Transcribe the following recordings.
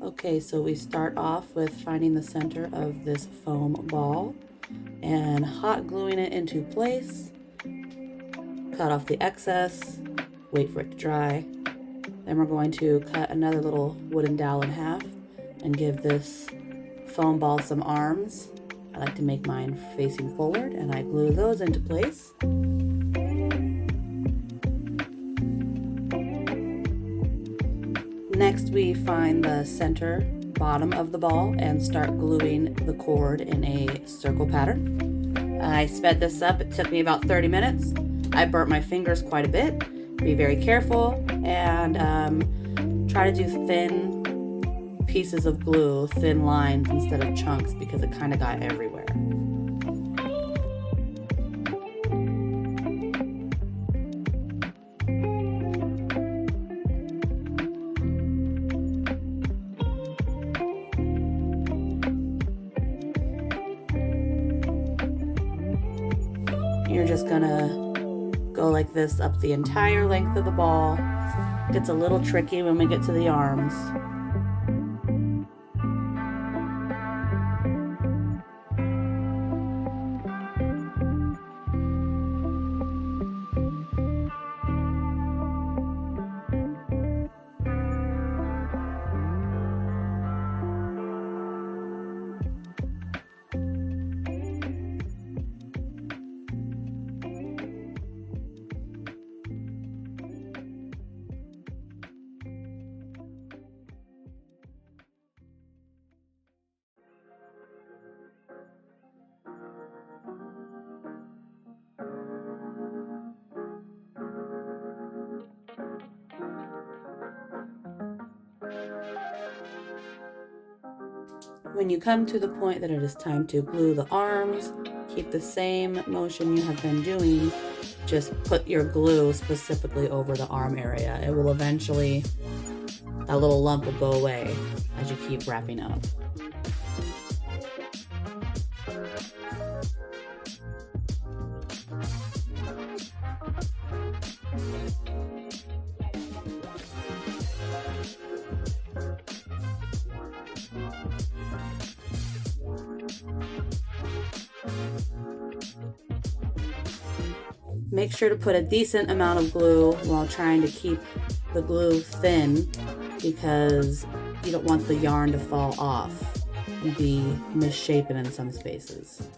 Okay, so we start off with finding the center of this foam ball and hot gluing it into place. Cut off the excess, wait for it to dry. Then we're going to cut another little wooden dowel in half and give this foam ball some arms. I like to make mine facing forward and I glue those into place. Next we find the center bottom of the ball and start gluing the cord in a circle pattern. I sped this up, it took me about 30 minutes. I burnt my fingers quite a bit. Be very careful and try to do thin pieces of glue, thin lines instead of chunks because it kind of got everywhere. You're just gonna go like this up the entire length of the ball. It gets a little tricky when we get to the arms. When you come to the point that it is time to glue the arms, keep the same motion you have been doing. Just put your glue specifically over the arm area. It will eventually, that little lump will go away as you keep wrapping up. Make sure to put a decent amount of glue while trying to keep the glue thin because you don't want the yarn to fall off and be misshapen in some spaces.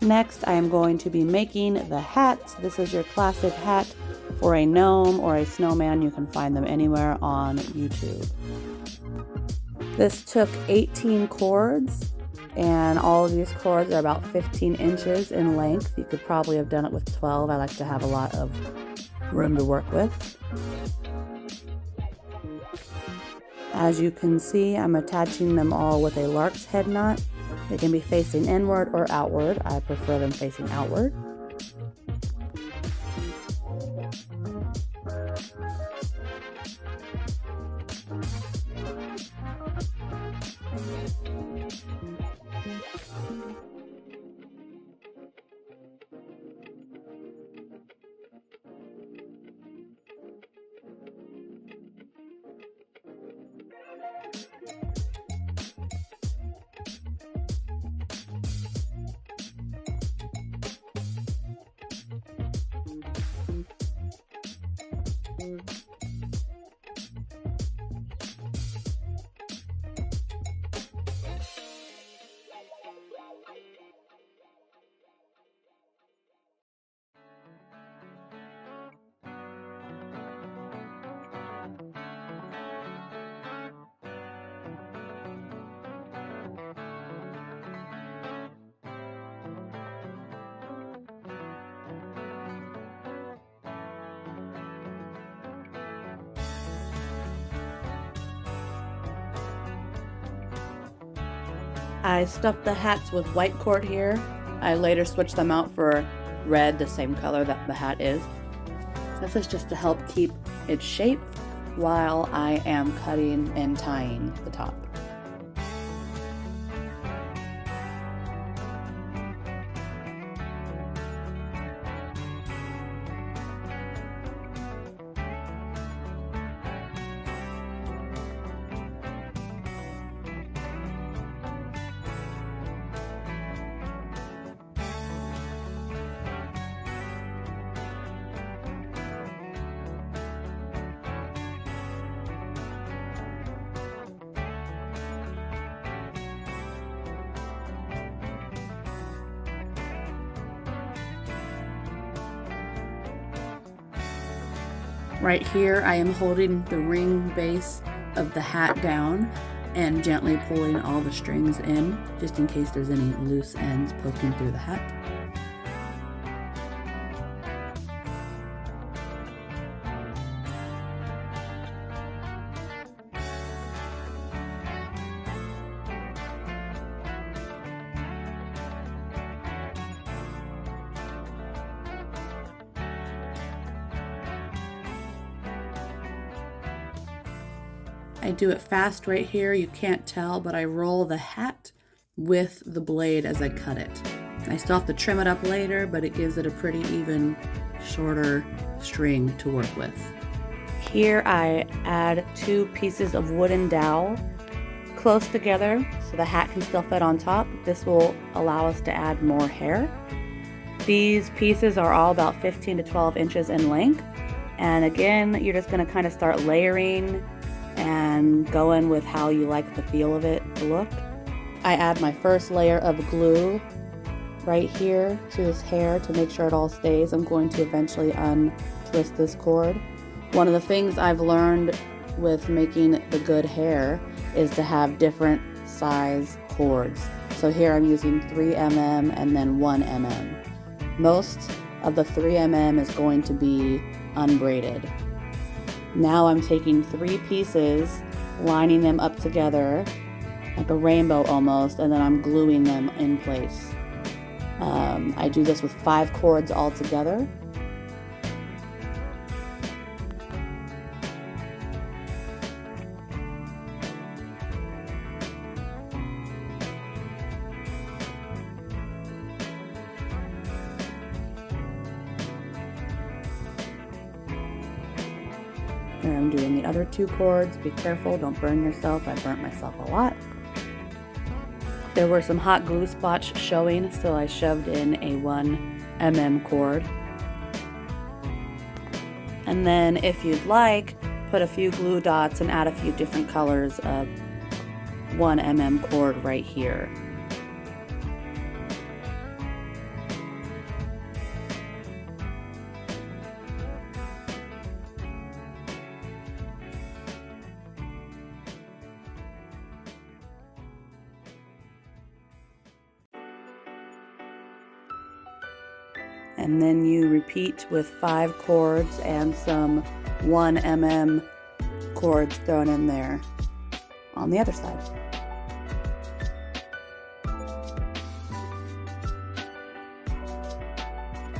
Next, I am going to be making the hats. This is your classic hat for a gnome or a snowman. You can find them anywhere on YouTube. This took 18 cords, and all of these cords are about 15 inches in length. You could probably have done it with 12. I like to have a lot of room to work with. As you can see, I'm attaching them all with a lark's head knot. They can be facing inward or outward. I prefer them facing outward. I stuffed the hats with white cord here. I later switched them out for red, the same color that the hat is. This is just to help keep its shape while I am cutting and tying the top. Right here, I am holding the ring base of the hat down and gently pulling all the strings in, just in case there's any loose ends poking through the hat. I do it fast right here, you can't tell, but I roll the hat with the blade as I cut it. I still have to trim it up later, but it gives it a pretty even, shorter string to work with. Here I add 2 pieces of wooden dowel close together so the hat can still fit on top. This will allow us to add more hair. These pieces are all about 15 to 12 inches in length. And again, you're just gonna kind of start layering and go in with how you like the feel of it to look. I add my first layer of glue right here to this hair to make sure it all stays. I'm going to eventually untwist this cord. One of the things I've learned with making the good hair is to have different size cords. So here I'm using 3 mm and then 1 mm. Most of the 3 mm is going to be unbraided. Now I'm taking 3 pieces, lining them up together like a rainbow almost, and then I'm gluing them in place. I do this with 5 cords all together. Here I'm doing the other 2 cords. Be careful, don't burn yourself. I burnt myself a lot. There were some hot glue spots showing, so I shoved in a 1 mm cord. And then if you'd like, put a few glue dots and add a few different colors of 1 mm cord right here. And then you repeat with 5 cords and some 1 mm cords thrown in there on the other side.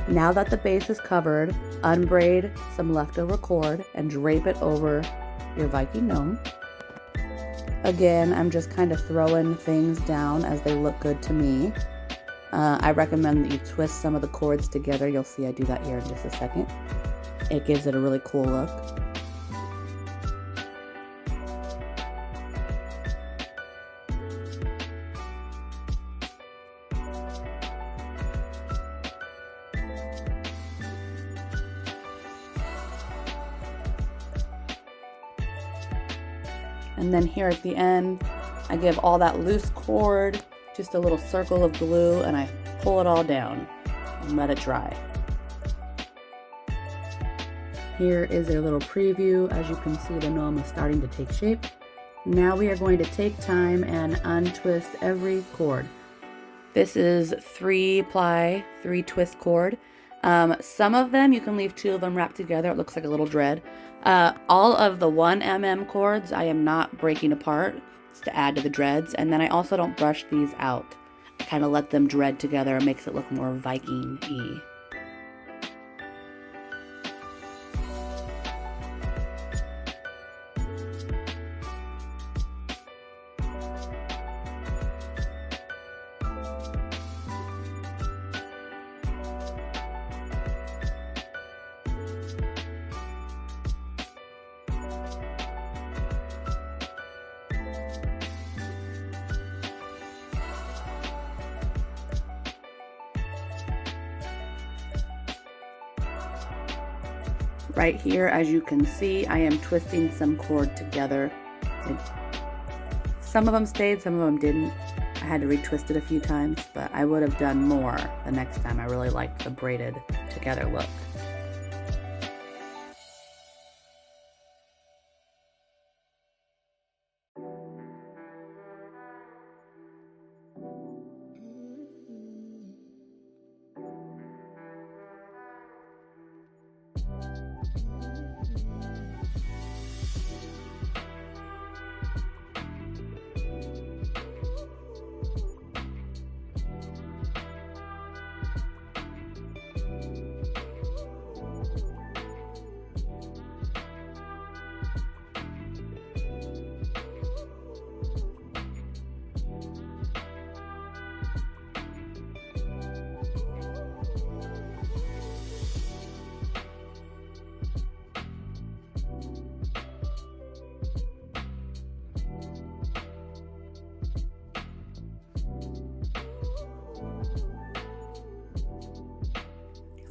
Now that the base is covered, unbraid some leftover cord and drape it over your Viking gnome. Again, I'm just kind of throwing things down as they look good to me. I recommend that you twist some of the cords together. You'll see I do that here in just a second. It gives it a really cool look. And then here at the end, I give all that loose cord just a little circle of glue and I pull it all down and let it dry. Here is a little preview. As you can see, the gnome is starting to take shape. Now we are going to take time and untwist every cord. This is 3-ply, 3-twist cord. Some of them, you can leave 2 of them wrapped together. It looks like a little dread. All of the 1 mm cords I am not breaking apart to add to the dreads, and then I also don't brush these out. I kind of let them dread together. It makes it look more Viking-y. Right here, as you can see, I am twisting some cord together. Some of them stayed, some of them didn't. I had to retwist it a few times, but I would have done more the next time. I really liked the braided together look.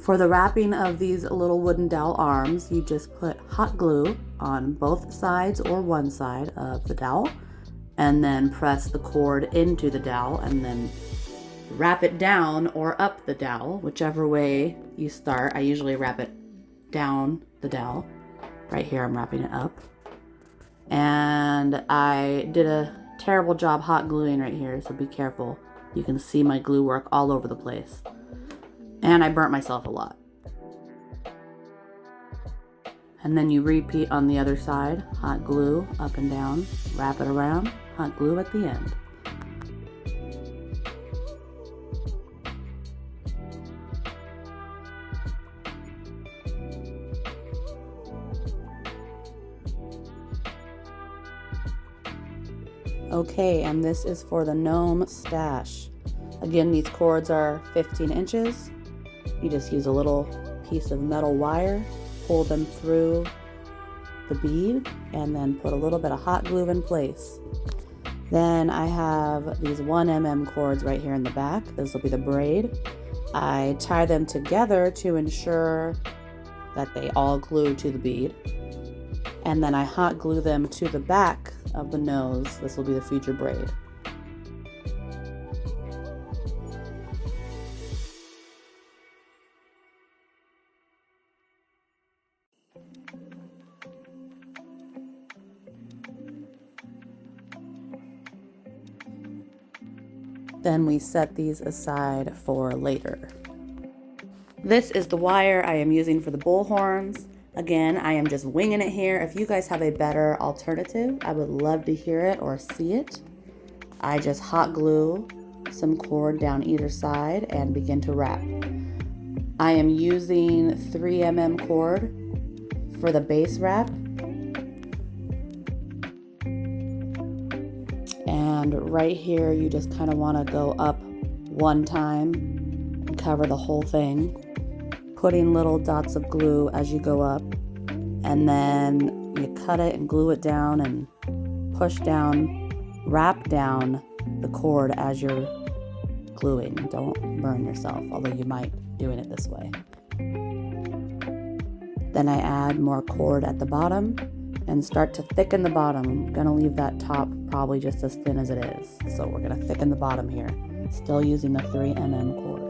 For the wrapping of these little wooden dowel arms, you just put hot glue on both sides or one side of the dowel, and then press the cord into the dowel and then wrap it down or up the dowel, whichever way you start. I usually wrap it down the dowel. Right here I'm wrapping it up. And I did a terrible job hot gluing right here, so be careful. You can see my glue work all over the place. And I burnt myself a lot. And then you repeat on the other side. Hot glue up and down, wrap it around, hot glue at the end. Okay, and this is for the gnome stash. Again, these cords are 15 inches. You just use a little piece of metal wire, pull them through the bead, and then put a little bit of hot glue in place. Then I have these 1 mm cords right here in the back. This will be the braid. I tie them together to ensure that they all glue to the bead. And then I hot glue them to the back of the nose. This will be the future braid. Then we set these aside for later. This is the wire I am using for the bull horns. Again, I am just winging it here. If you guys have a better alternative, I would love to hear it or see it. I just hot glue some cord down either side and begin to wrap. I am using 3 mm cord for the base wrap. And right here, you just kind of want to go up one time and cover the whole thing, putting little dots of glue as you go up, and then you cut it and glue it down and push down, wrap down the cord as you're gluing. Don't burn yourself, although you might doing it this way. Then I add more cord at the bottom and start to thicken the bottom. I'm gonna leave that top probably just as thin as it is. So we're gonna thicken the bottom here, still using the 3 mm cord.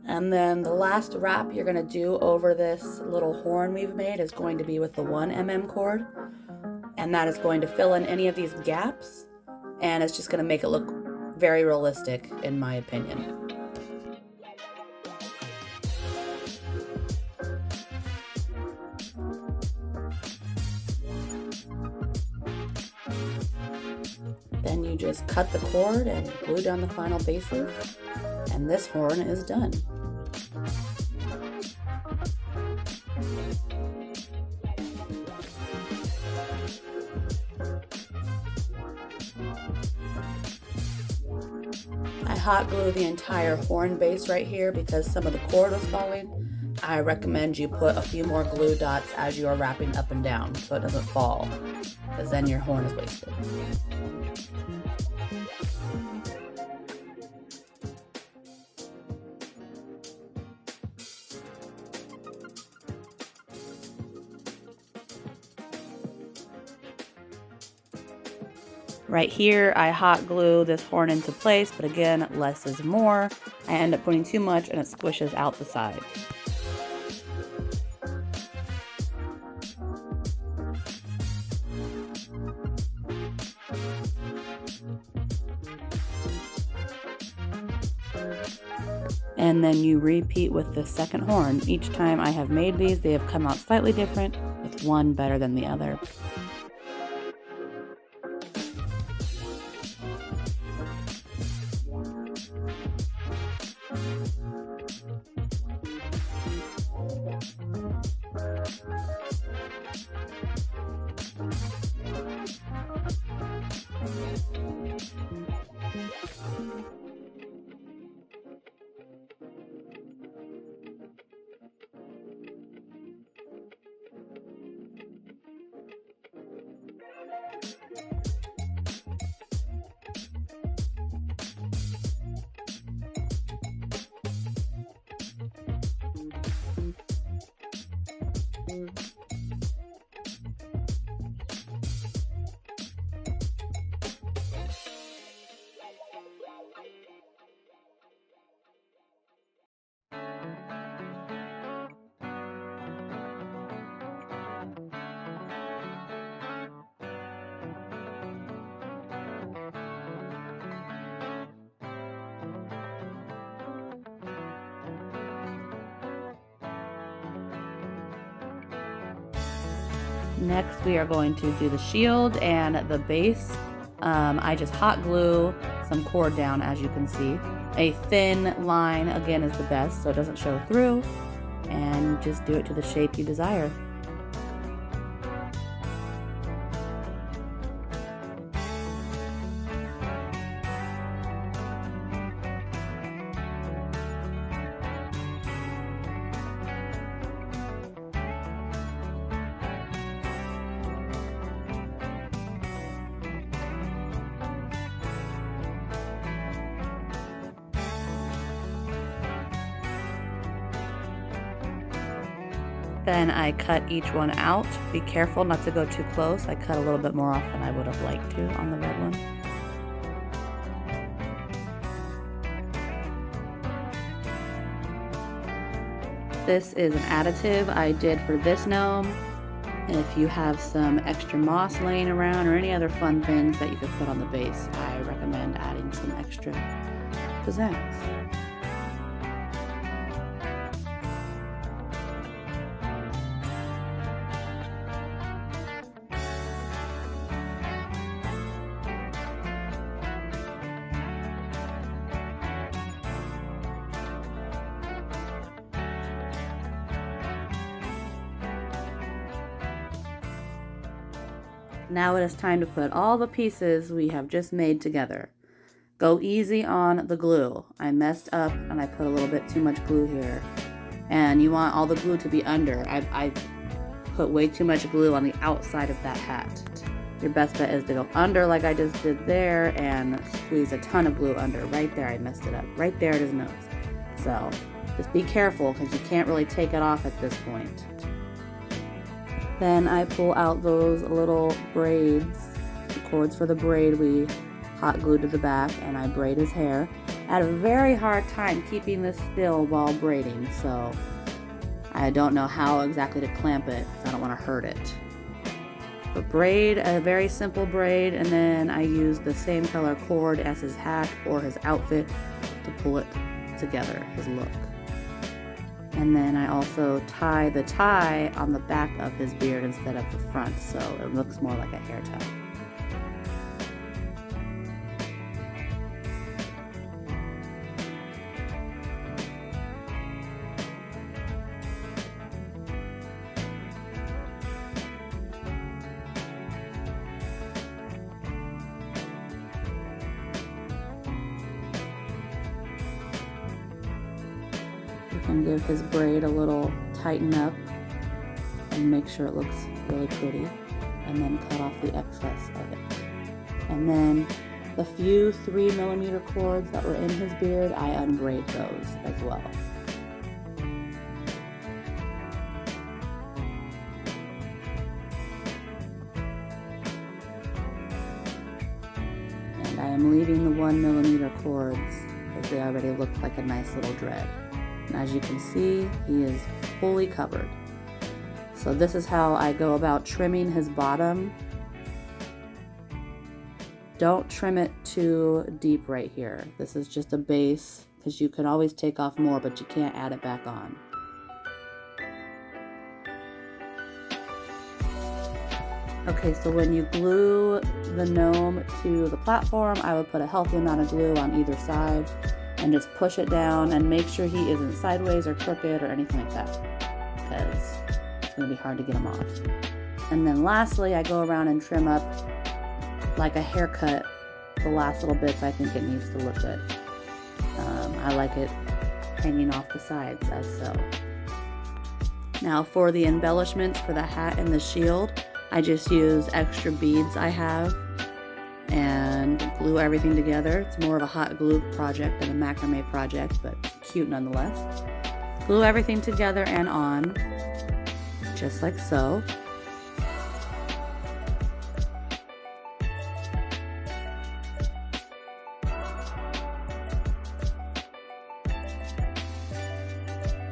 And then the last wrap you're gonna do over this little horn we've made is going to be with the 1 mm cord. And that is going to fill in any of these gaps. And it's just gonna make it look very realistic, in my opinion. Then you just cut the cord and glue down the final bases, and this horn is done. hot glue the entire horn base right here because some of the cord was falling. I recommend you put a few more glue dots as you are wrapping up and down so it doesn't fall, because then your horn is wasted. Right here, I hot glue this horn into place, but again, less is more. I end up putting too much and it squishes out the side. And then you repeat with the second horn. Each time I have made these, they have come out slightly different, with one better than the other. Next, we are going to do the shield and the base. I just hot glue some cord down, as you can see. A thin line, again, is the best, so it doesn't show through. And just do it to the shape you desire. Then I cut each one out. Be careful not to go too close. I cut a little bit more off than I would have liked to on the red one. This is an additive I did for this gnome. And if you have some extra moss laying around or any other fun things that you could put on the base, I recommend adding some extra pizzazz. Now it is time to put all the pieces we have just made together. Go easy on the glue. I messed up and I put a little bit too much glue here. And you want all the glue to be under. I put way too much glue on the outside of that hat. Your best bet is to go under like I just did there and squeeze a ton of glue under. Right there, I messed it up. Right there at his nose. So just be careful because you can't really take it off at this point. Then I pull out those little braids, the cords for the braid we hot glued to the back, and I braid his hair. I had a very hard time keeping this still while braiding, so I don't know how exactly to clamp it because I don't want to hurt it. But braid, a very simple braid, and then I use the same color cord as his hat or his outfit to pull it together, his look. And then I also tie the tie on the back of his beard instead of the front, so it looks more like a hair tie. can give his braid a little tighten up and make sure it looks really pretty, and then cut off the excess of it. And then the few 3mm cords that were in his beard, I unbraid those as well. And I am leaving the 1mm cords because they already look like a nice little dread. And as you can see, he is fully covered. So this is how I go about trimming his bottom. Don't trim it too deep right here. This is just a base, because you can always take off more, but you can't add it back on. Okay, so when you glue the gnome to the platform, I would put a healthy amount of glue on either side and just push it down and make sure he isn't sideways or crooked or anything like that, because it's going to be hard to get him off. And then lastly, I go around and trim up like a haircut the last little bits. I think it needs to look good. I like it hanging off the sides as so. Now for the embellishments for the hat and the shield, I just use extra beads I have and glue everything together. It's more of a hot glue project than a macrame project, but cute nonetheless. Glue everything together and on, just like so.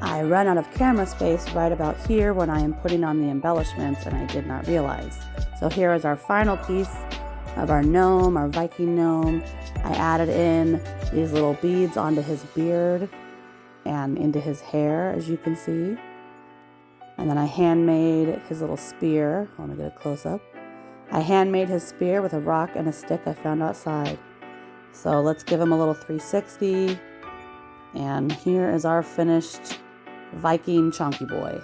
I run out of camera space right about here when I am putting on the embellishments, and I did not realize. So here is our final piece of our gnome, our Viking gnome. I added in these little beads onto his beard and into his hair, as you can see. And then I handmade his little spear. Let me get a close-up. I handmade his spear with a rock and a stick I found outside. So let's give him a little 360. And here is our finished Viking chonky boy.